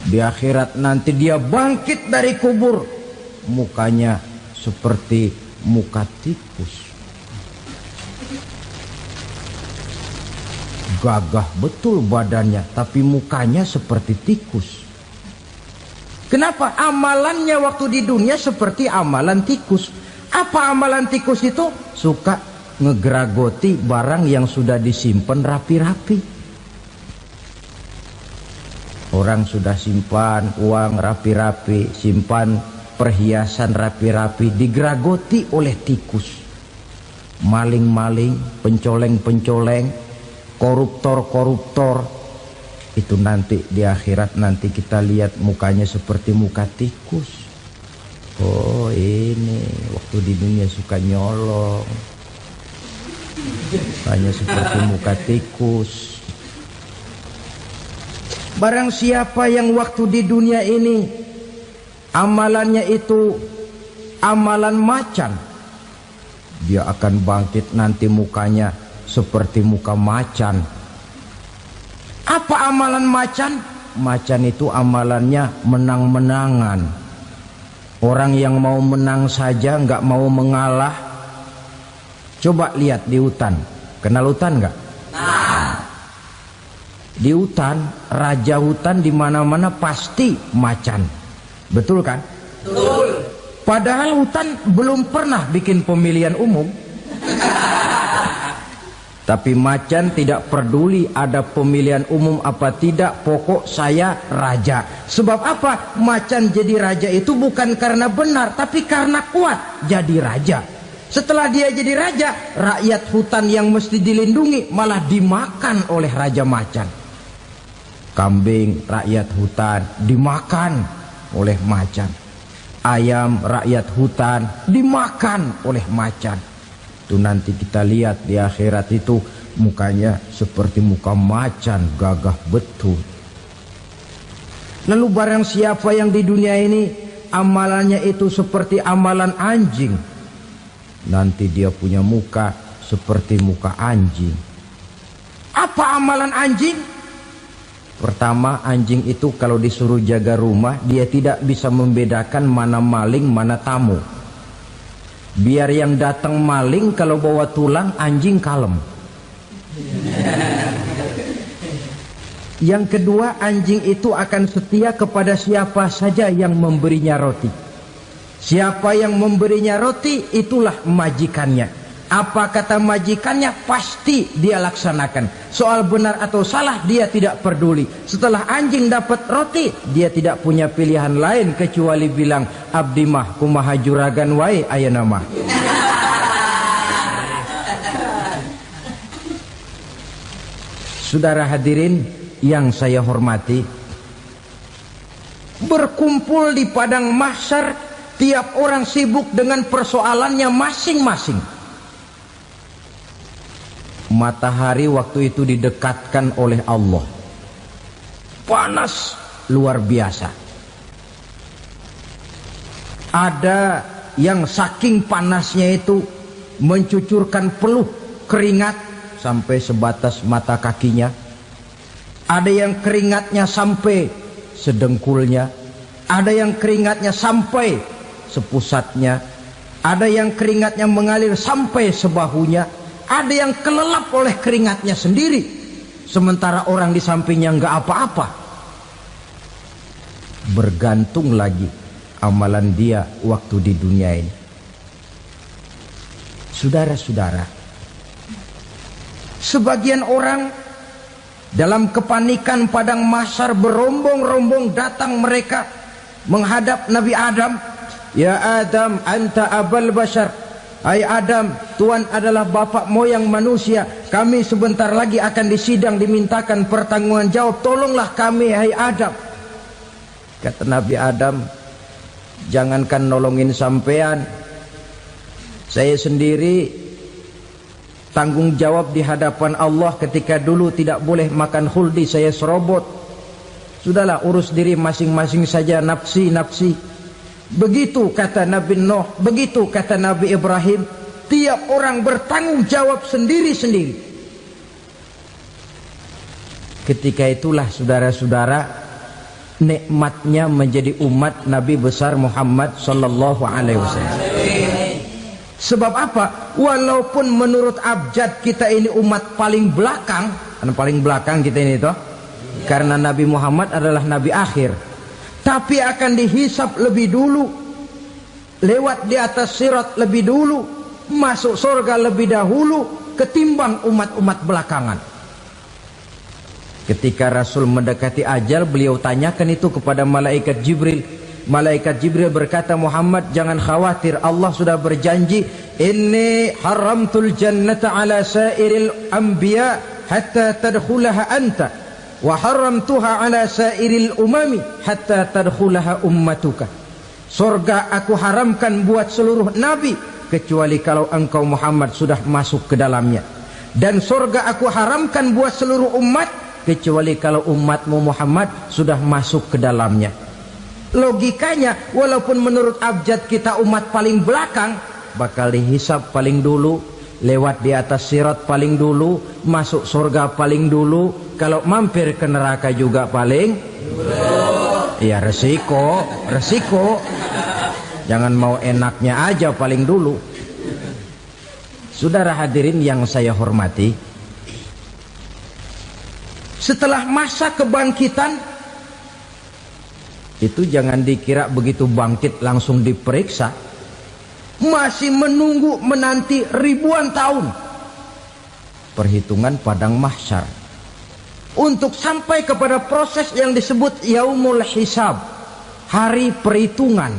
di akhirat nanti dia bangkit dari kubur, mukanya seperti muka tikus. Gagah betul badannya, tapi mukanya seperti tikus. Kenapa? Amalannya waktu di dunia seperti amalan tikus. Apa amalan tikus itu? Suka ngegeragoti barang yang sudah disimpan rapi-rapi. Orang sudah simpan uang rapi-rapi, simpan perhiasan rapi-rapi, digeragoti oleh tikus. Maling-maling, pencoleng-pencoleng, koruptor-koruptor. Itu nanti di akhirat nanti kita lihat mukanya seperti muka tikus. Oh ini waktu di dunia suka nyolong, mukanya seperti muka tikus. Barang siapa yang waktu di dunia ini amalannya itu amalan macan, dia akan bangkit nanti mukanya seperti muka macan. Apa amalan macan? Macan itu amalannya menang-menangan. Orang yang mau menang saja nggak mau mengalah. Coba lihat di hutan, kenal hutan nggak? Di hutan, raja hutan di mana-mana pasti macan. Betul kan? Betul. Padahal hutan belum pernah bikin pemilihan umum. Tapi macan tidak peduli ada pemilihan umum apa tidak, pokok saya raja. Sebab apa? Macan jadi raja itu bukan karena benar, tapi karena kuat jadi raja. Setelah dia jadi raja, rakyat hutan yang mesti dilindungi malah dimakan oleh raja macan. Kambing rakyat hutan dimakan oleh macan. Ayam rakyat hutan dimakan oleh macan. Itu nanti kita lihat di akhirat itu mukanya seperti muka macan, gagah betul. Lalu barang siapa yang di dunia ini amalannya itu seperti amalan anjing, nanti dia punya muka seperti muka anjing. Apa amalan anjing? Pertama, anjing itu kalau disuruh jaga rumah, dia tidak bisa membedakan mana maling, mana tamu. Biar yang datang maling, kalau bawa tulang, anjing kalem. Yang kedua, anjing itu akan setia kepada siapa saja yang memberinya roti. Siapa yang memberinya roti, itulah majikannya. Apa kata majikannya pasti dia laksanakan. Soal benar atau salah dia tidak peduli. Setelah anjing dapat roti, dia tidak punya pilihan lain kecuali bilang, abdi mah kumaha juragan wae ayeuna mah. Saudara hadirin yang saya hormati, berkumpul di padang mahsyar, tiap orang sibuk dengan persoalannya masing-masing. Matahari waktu itu didekatkan oleh Allah, panas luar biasa. Ada yang saking panasnya itu mencucurkan peluh keringat sampai sebatas mata kakinya. Ada yang keringatnya sampai sedengkulnya, ada yang keringatnya sampai sepusatnya, ada yang keringatnya mengalir sampai sebahunya, ada yang kelelap oleh keringatnya sendiri, sementara orang di sampingnya nggak apa-apa. Bergantung lagi amalan dia waktu di dunia ini. Saudara-saudara, sebagian orang dalam kepanikan padang mahsyar berombong-rombong datang mereka menghadap Nabi Adam. Ya Adam, anta abal bashar. Hai Adam, Tuhan adalah bapak moyang manusia. Kami sebentar lagi akan disidang, dimintakan pertanggungan jawab. Tolonglah kami, hai Adam. Kata Nabi Adam, jangankan nolongin sampean, saya sendiri tanggung jawab di hadapan Allah ketika dulu tidak boleh makan khuldi, saya serobot. Sudahlah, urus diri masing-masing saja, nafsi. Begitu kata Nabi Nuh, begitu kata Nabi Ibrahim. Tiap orang bertanggung jawab sendiri-sendiri. Ketika itulah saudara-saudara, nikmatnya menjadi umat Nabi besar Muhammad sallallahu alaihi wasallam. Sebab apa? Walaupun menurut abjad kita ini umat paling belakang, paling belakang kita ini toh, karena Nabi Muhammad adalah Nabi akhir, tapi akan dihisap lebih dulu, lewat di atas sirat lebih dulu, masuk surga lebih dahulu ketimbang umat-umat belakangan. Ketika Rasul mendekati ajal, beliau tanyakan itu kepada malaikat Jibril. Malaikat Jibril berkata, Muhammad jangan khawatir, Allah sudah berjanji, inni haramtul jannata ala sairil anbiya hatta tadkhulaha anta, wa haramtuha ala sairil umami hatta tadkhulaha ummatuka. Surga aku haramkan buat seluruh nabi kecuali kalau engkau Muhammad sudah masuk ke dalamnya, dan surga aku haramkan buat seluruh umat kecuali kalau umatmu Muhammad sudah masuk ke dalamnya. Logikanya, walaupun menurut abjad kita umat paling belakang, bakal dihisap paling dulu, lewat di atas sirat paling dulu, masuk surga paling dulu, kalau mampir ke neraka juga paling dulu. Ya resiko. Jangan mau enaknya aja paling dulu. Saudara hadirin yang saya hormati, setelah masa kebangkitan itu jangan dikira begitu bangkit langsung diperiksa. Masih menunggu menanti ribuan tahun perhitungan padang mahsyar untuk sampai kepada proses yang disebut yaumul hisab, hari perhitungan.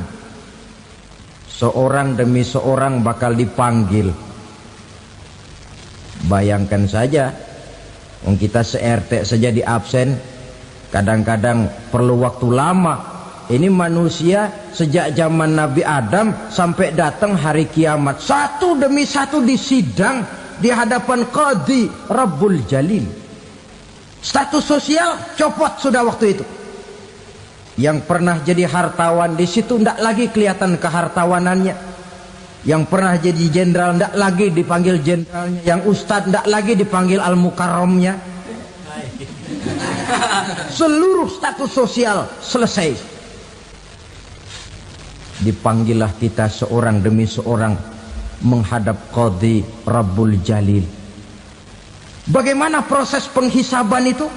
Seorang demi seorang bakal dipanggil. Bayangkan saja, kita se-RT saja di absen, kadang-kadang perlu waktu lama. Ini manusia sejak zaman Nabi Adam sampai datang hari kiamat, satu demi satu disidang di hadapan Qadhi Rabbul Jalil. Status sosial copot sudah waktu itu. Yang pernah jadi hartawan di situ tidak lagi kelihatan kehartawanannya. Yang pernah jadi jenderal tidak lagi dipanggil jenderalnya. Yang ustadz tidak lagi dipanggil al-mukarramnya. Seluruh status sosial selesai. Dipanggillah kita seorang demi seorang menghadap Qadhi Rabbul Jalil. Bagaimana proses penghisaban itu?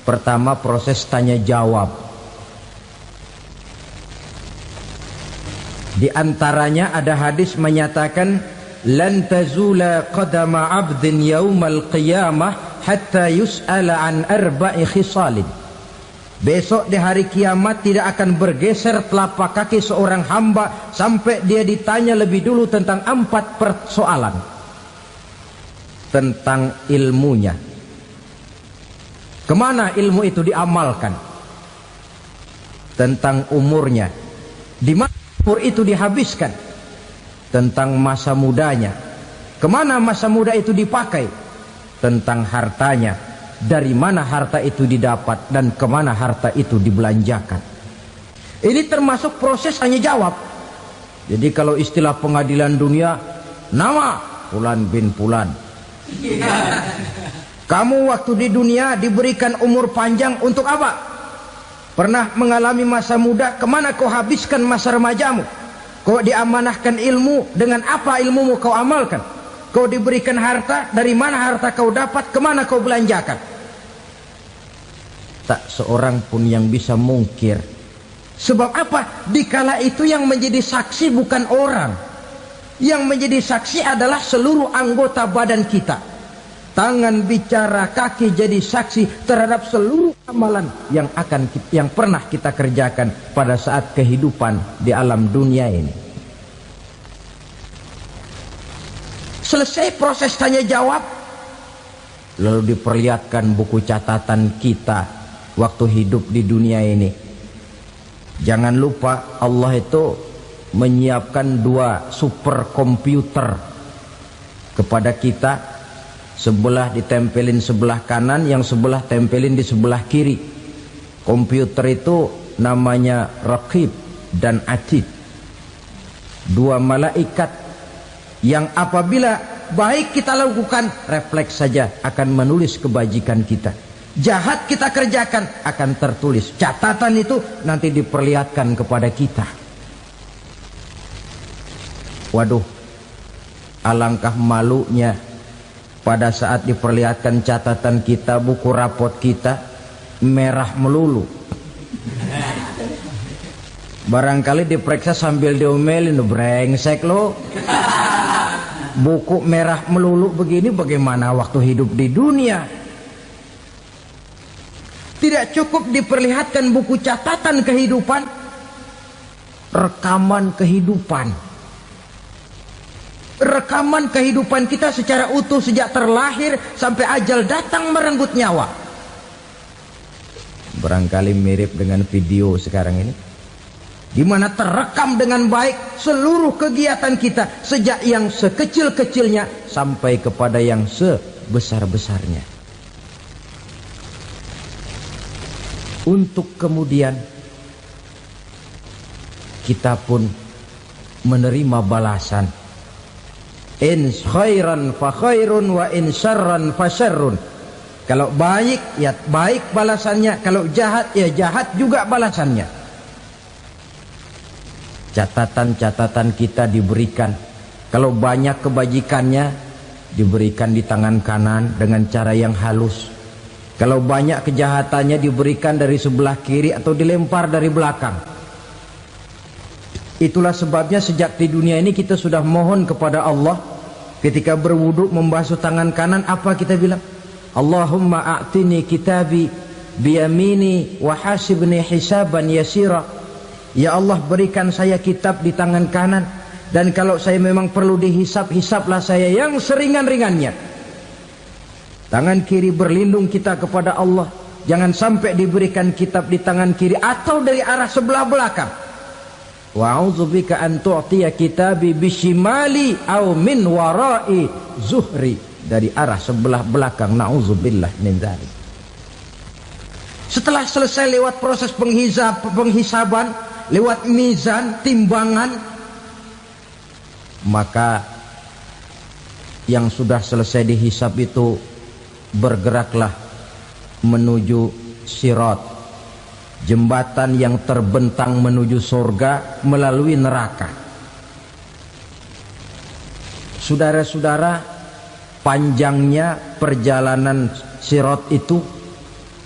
Pertama, proses tanya jawab. Di antaranya ada hadis menyatakan, lan tazula qadama 'abdin yaumal qiyamah hatta yus'ala an arba'i khisalin. Besok di hari kiamat tidak akan bergeser telapak kaki seorang hamba sampai dia ditanya lebih dulu tentang 4 persoalan. Tentang ilmunya, kemana ilmu itu diamalkan. Tentang umurnya, di mana umur itu dihabiskan. Tentang masa mudanya, kemana masa muda itu dipakai. tentang hartanya, dari mana harta itu didapat dan kemana harta itu dibelanjakan. Ini termasuk proses tanya jawab. Jadi kalau istilah pengadilan dunia, nama Fulan bin Fulan. Kamu waktu di dunia diberikan umur panjang untuk apa? Pernah mengalami masa muda, kemana kau habiskan masa remajamu? Kau diamanahkan ilmu, dengan apa ilmumu kau amalkan? Kau diberikan harta, dari mana harta kau dapat, kemana kau belanjakan? Tak seorang pun yang bisa mungkir. Sebab apa? Dikala itu yang menjadi saksi bukan orang. Yang menjadi saksi adalah seluruh anggota badan kita. Tangan bicara, kaki jadi saksi terhadap seluruh amalan yang pernah kita kerjakan pada saat kehidupan di alam dunia ini. Selesai proses tanya jawab, lalu diperlihatkan buku catatan kita waktu hidup di dunia ini. Jangan lupa Allah itu menyiapkan 2 superkomputer kepada kita. Sebelah ditempelin sebelah kanan, yang sebelah tempelin di sebelah kiri. Komputer itu namanya Raqib dan Atid. 2 malaikat yang apabila baik kita lakukan, refleks saja akan menulis kebajikan kita. Jahat kita kerjakan, akan tertulis. Catatan itu nanti diperlihatkan kepada kita. Waduh, alangkah malunya pada saat diperlihatkan catatan kita, buku rapot kita merah melulu. Barangkali diperiksa sambil diomelin, brengsek lo. Buku merah melulu begini, bagaimana waktu hidup di dunia? Tidak cukup diperlihatkan buku catatan kehidupan, rekaman kehidupan. Rekaman kehidupan kita secara utuh sejak terlahir sampai ajal datang merenggut nyawa. Barangkali mirip dengan video sekarang ini, di mana terekam dengan baik seluruh kegiatan kita, sejak yang sekecil-kecilnya sampai kepada yang sebesar-besarnya. Untuk kemudian kita pun menerima balasan. In khairan fa khairun wa in syarran fa syarrun. Kalau baik ya baik balasannya, kalau jahat ya jahat juga balasannya. Catatan-catatan kita diberikan. Kalau banyak kebajikannya diberikan di tangan kanan dengan cara yang halus. Kalau banyak kejahatannya diberikan dari sebelah kiri atau dilempar dari belakang. Itulah sebabnya sejak di dunia ini kita sudah mohon kepada Allah. Ketika berwudu membasuh tangan kanan, apa kita bilang? Allahumma a'tini kitabi biyamini wa hasibni hisaban yasira. Ya Allah, berikan saya kitab di tangan kanan, dan kalau saya memang perlu dihisap, hisaplah saya yang seringan-ringannya. Tangan kiri berlindung kita kepada Allah, jangan sampai diberikan kitab di tangan kiri atau dari arah sebelah belakang. Wa a'udzubika an tu'tiya kitabi bishimali aw min wara'i zuhri, dari arah sebelah belakang. Na'udzubillah min dzalik. Setelah selesai lewat proses penghisaban, lewat mizan, timbangan, maka yang sudah selesai dihisab itu bergeraklah menuju sirat, jembatan yang terbentang menuju surga melalui neraka. Saudara-saudara, panjangnya perjalanan sirat itu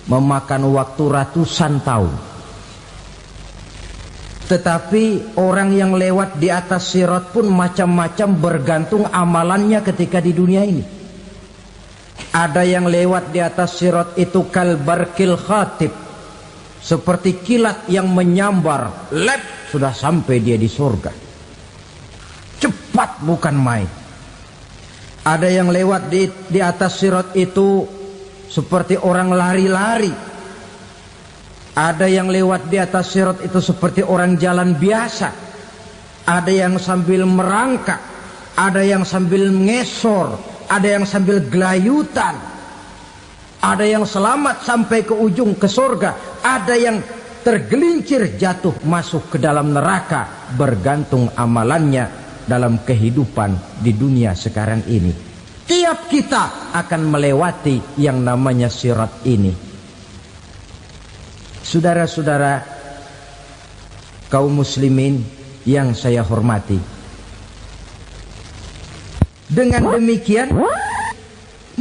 memakan waktu ratusan tahun. Tetapi orang yang lewat di atas sirat pun macam-macam, bergantung amalannya ketika di dunia ini. Ada yang lewat di atas sirat itu kal barkil khatib, seperti kilat yang menyambar, lep, sudah sampai dia di surga. Cepat bukan main. Ada yang lewat di atas sirat itu seperti orang lari-lari. Ada yang lewat di atas sirat itu seperti orang jalan biasa. Ada yang sambil merangkak, ada yang sambil ngesor, ada yang sambil gelayutan, ada yang selamat sampai ke ujung ke surga, ada yang tergelincir jatuh masuk ke dalam neraka, bergantung amalannya dalam kehidupan di dunia sekarang ini. Tiap kita akan melewati yang namanya sirat ini. Saudara-saudara kaum muslimin yang saya hormati, dengan demikian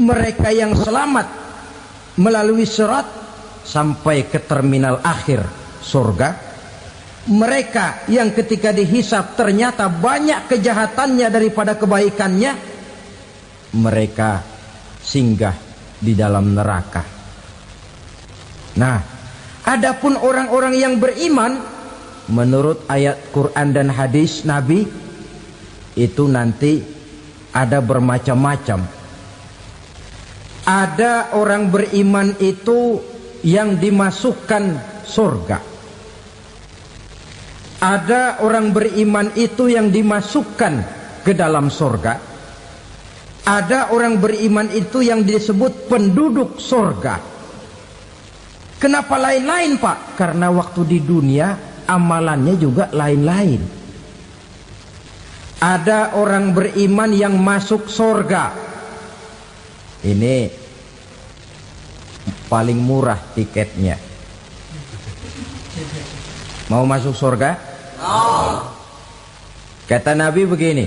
mereka yang selamat melalui sirat sampai ke terminal akhir surga, mereka yang ketika dihisab ternyata banyak kejahatannya daripada kebaikannya, mereka singgah di dalam neraka. Nah, adapun orang-orang yang beriman menurut ayat Quran dan hadis Nabi itu nanti ada bermacam-macam. Ada orang beriman itu yang dimasukkan surga. Ada orang beriman itu yang dimasukkan ke dalam surga. Ada orang beriman itu yang disebut penduduk surga. Kenapa lain-lain, Pak? Karena waktu di dunia amalannya juga lain-lain. Ada orang beriman yang masuk surga. Ini paling murah tiketnya. Mau masuk surga? Kata Nabi begini,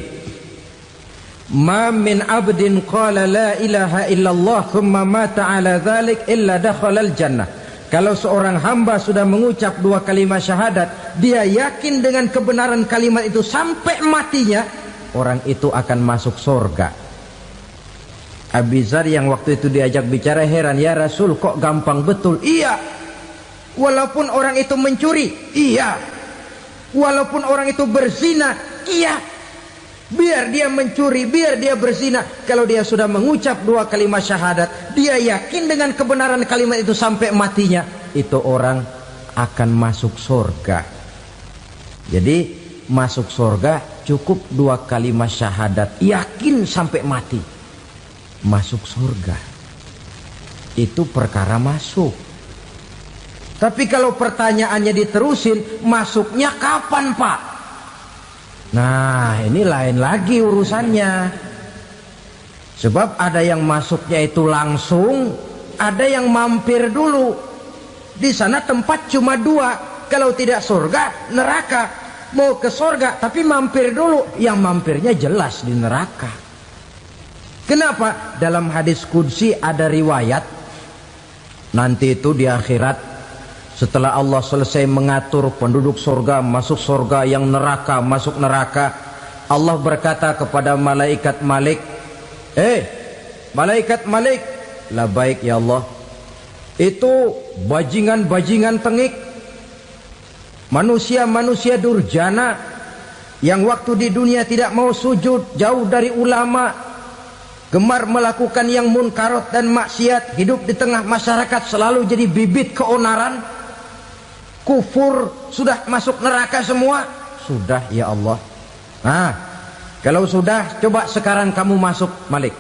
ma min abdin qala la ilaha illallah thumma mata ala dhalik illa dakhalal jannah. Kalau seorang hamba sudah mengucap dua kalimat syahadat, dia yakin dengan kebenaran kalimat itu sampai matinya, orang itu akan masuk surga. Abi Dzar yang waktu itu diajak bicara heran, ya Rasul kok gampang betul? Iya. Walaupun orang itu mencuri, iya. Walaupun orang itu berzina, iya. Biar dia mencuri, biar dia berzina, kalau dia sudah mengucap dua kalimat syahadat, dia yakin dengan kebenaran kalimat itu sampai matinya, itu orang akan masuk surga. Jadi masuk surga cukup dua kalimat syahadat, yakin sampai mati, masuk surga. Itu perkara masuk. Tapi kalau pertanyaannya diterusin, masuknya kapan, Pak? Nah, ini lain lagi urusannya. Sebab ada yang masuknya itu langsung, ada yang mampir dulu. Di sana tempat cuma dua, kalau tidak surga, neraka. Mau ke surga tapi mampir dulu, yang mampirnya jelas di neraka. Kenapa? Dalam hadis qudsi ada riwayat, nanti itu di akhirat, setelah Allah selesai mengatur penduduk surga masuk surga, yang neraka masuk neraka, Allah berkata kepada malaikat Malik, malaikat Malik, labaik ya Allah. Itu bajingan-bajingan tengik, manusia-manusia durjana yang waktu di dunia tidak mau sujud, jauh dari ulama, gemar melakukan yang munkarat dan maksiat, hidup di tengah masyarakat selalu jadi bibit keonaran, kufur, sudah masuk neraka semua. Sudah ya Allah. Nah, kalau sudah, coba sekarang kamu masuk, Malik.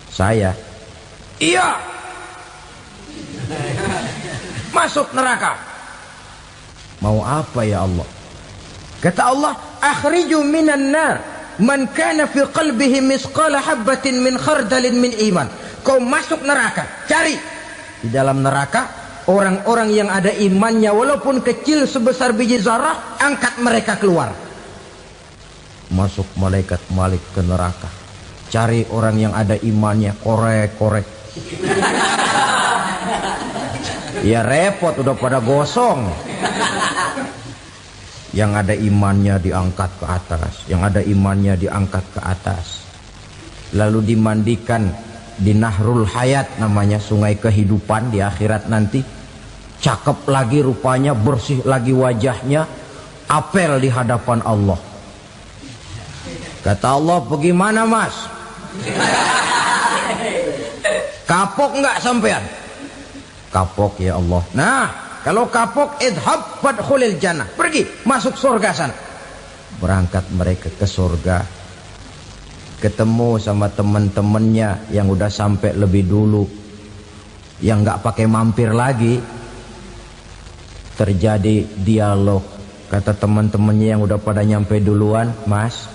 Saya, iya, masuk neraka. Mau apa ya Allah? Kata Allah, akhriju minan nar man kana fi qalbihi misqala habbatin min khardalin min iman. Kau masuk neraka, cari di dalam neraka orang-orang yang ada imannya walaupun kecil sebesar biji zarah, angkat mereka keluar. Masuk malaikat Malik ke neraka, cari orang yang ada imannya, korek-korek. Ya repot, udah pada gosong. Yang ada imannya diangkat ke atas, yang ada imannya diangkat ke atas, lalu dimandikan di Nahrul Hayat, namanya sungai kehidupan di akhirat nanti. Cakep lagi rupanya, bersih lagi wajahnya, apel di hadapan Allah. Kata Allah, bagaimana mas? Kapok nggak sampean? Kapok ya Allah. Nah, kalau kapok, idhab fadkhulil jannah, pergi masuk surga sana. Berangkat mereka ke surga. ketemu sama teman-temannya yang udah sampai lebih dulu, yang nggak pakai mampir lagi. Terjadi dialog. Kata teman-temannya yang udah pada nyampe duluan, Mas,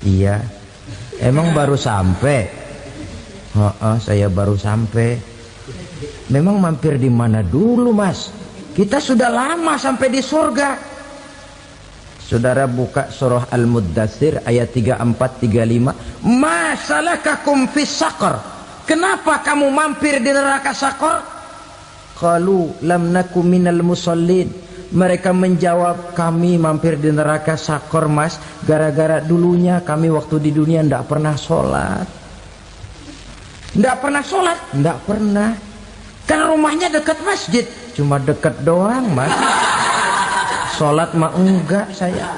iya, emang baru sampai? Saya baru sampai. Memang mampir di mana dulu, Mas? Kita sudah lama sampai di surga. Saudara buka surah Al-Muddatsir ayat 34-35. Ma salakakum fis saqar? Kenapa kamu mampir di neraka Saqar? Qalu lam naku minal musallin. Mereka menjawab, kami mampir di neraka Saqar, Mas, gara-gara dulunya kami waktu di dunia ndak pernah sholat. Ndak pernah sholat? Ndak pernah. Kan rumahnya dekat masjid, cuma dekat doang, Mas. Sholat mah enggak saya.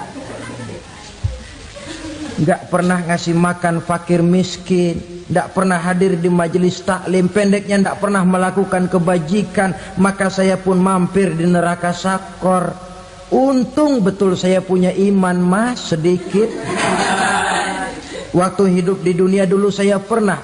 Enggak pernah ngasih makan fakir miskin, enggak pernah hadir di majelis taklim, pendeknya enggak pernah melakukan kebajikan, maka saya pun mampir di neraka Saqar. Untung betul saya punya iman, Mas, sedikit. Waktu hidup di dunia dulu saya pernah